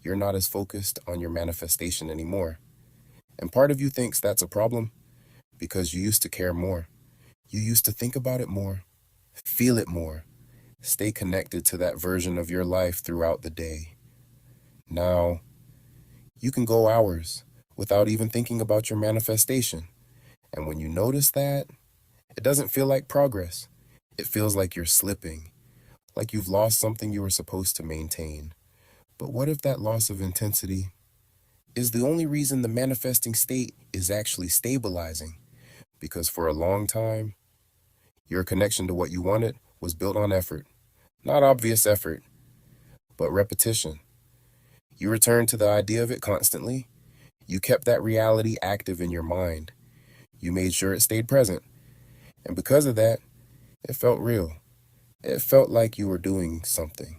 you're not as focused on your manifestation anymore. And part of you thinks that's a problem because you used to care more. You used to think about it more, feel it more, stay connected to that version of your life throughout the day. Now, you can go hours without even thinking about your manifestation. And when you notice that, it doesn't feel like progress. It feels like you're slipping, like you've lost something you were supposed to maintain. But what if that loss of intensity is the only reason the manifesting state is actually stabilizing? Because for a long time, your connection to what you wanted was built on effort. Not obvious effort, but repetition. You returned to the idea of it constantly. You kept that reality active in your mind. You made sure it stayed present. And because of that, it felt real. It felt like you were doing something,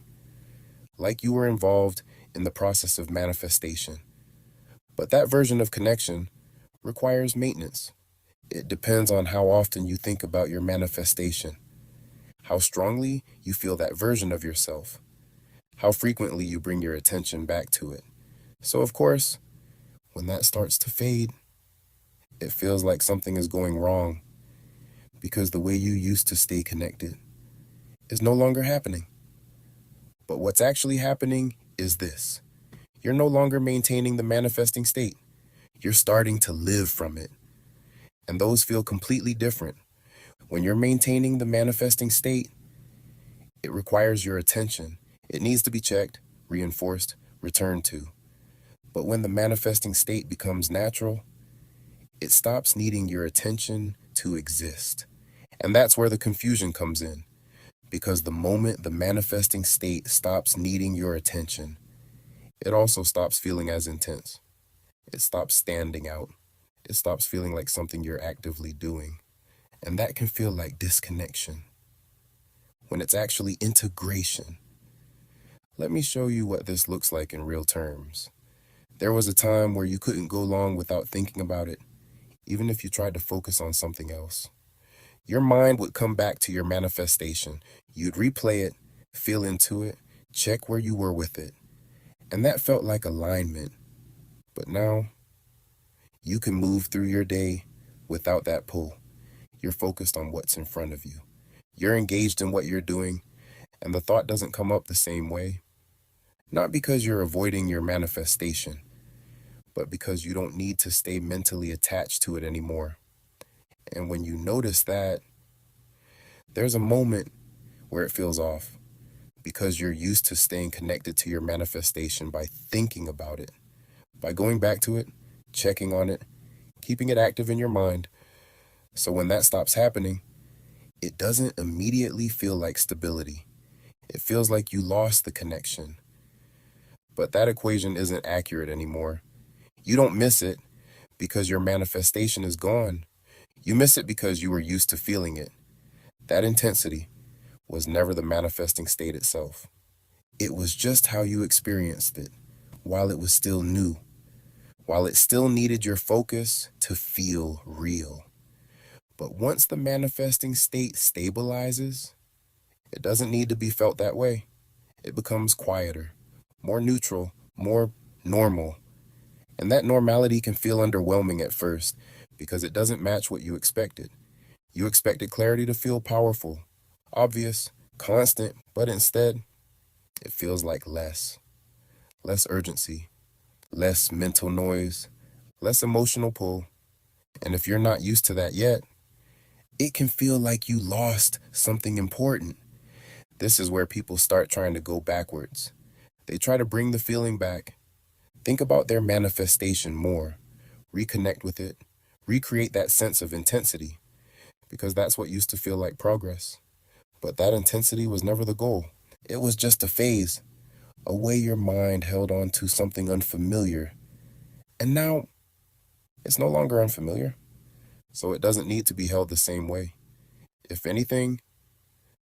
like you were involved in the process of manifestation. But that version of connection requires maintenance. It depends on how often you think about your manifestation, how strongly you feel that version of yourself, how frequently you bring your attention back to it. So, of course, when that starts to fade, it feels like something is going wrong because the way you used to stay connected is no longer happening. But what's actually happening is this: you're no longer maintaining the manifesting state. You're starting to live from it. And those feel completely different. When you're maintaining the manifesting state, it requires your attention. It needs to be checked, reinforced, returned to. But when the manifesting state becomes natural, it stops needing your attention to exist. And that's where the confusion comes in. Because the moment the manifesting state stops needing your attention, it also stops feeling as intense. It stops standing out. It stops feeling like something you're actively doing. And that can feel like disconnection, when it's actually integration. Let me show you what this looks like in real terms. There was a time where you couldn't go long without thinking about it, even if you tried to focus on something else. Your mind would come back to your manifestation. You'd replay it, feel into it, check where you were with it. And that felt like alignment. But now, you can move through your day without that pull. You're focused on what's in front of you. You're engaged in what you're doing, and the thought doesn't come up the same way. Not because you're avoiding your manifestation, but because you don't need to stay mentally attached to it anymore. And when you notice that, there's a moment where it feels off, because you're used to staying connected to your manifestation by thinking about it, by going back to it, checking on it, keeping it active in your mind. So when that stops happening, it doesn't immediately feel like stability. It feels like you lost the connection. But that equation isn't accurate anymore. You don't miss it because your manifestation is gone. You miss it because you were used to feeling it. That intensity was never the manifesting state itself. It was just how you experienced it, while it was still new, while it still needed your focus to feel real. But once the manifesting state stabilizes, it doesn't need to be felt that way. It becomes quieter, more neutral, more normal. And that normality can feel underwhelming at first because it doesn't match what you expected. You expected clarity to feel powerful, obvious, constant, but instead, it feels like less urgency, less mental noise, less emotional pull. And if you're not used to that yet, it can feel like you lost something important. This is where people start trying to go backwards. They try to bring the feeling back. Think about their manifestation more. Reconnect with it. Recreate that sense of intensity, because that's what used to feel like progress. But that intensity was never the goal. It was just a phase, a way your mind held on to something unfamiliar. And now, it's no longer unfamiliar, so it doesn't need to be held the same way. If anything,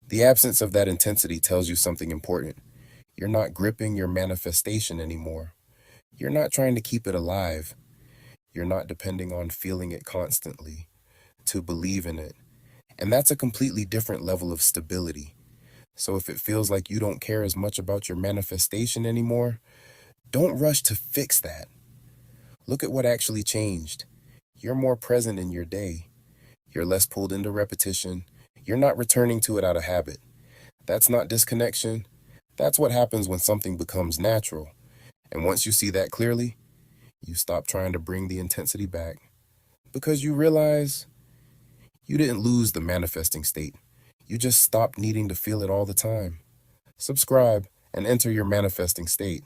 the absence of that intensity tells you something important. You're not gripping your manifestation anymore. You're not trying to keep it alive. You're not depending on feeling it constantly to believe in it. And that's a completely different level of stability. So if it feels like you don't care as much about your manifestation anymore, Don't rush to fix that. Look at what actually changed. You're more present in your day. You're less pulled into repetition. You're not returning to it out of habit. That's not disconnection. That's what happens when something becomes natural. And once you see that clearly, you stop trying to bring the intensity back because you realize you didn't lose the manifesting state. You just stopped needing to feel it all the time. Subscribe and enter your manifesting state.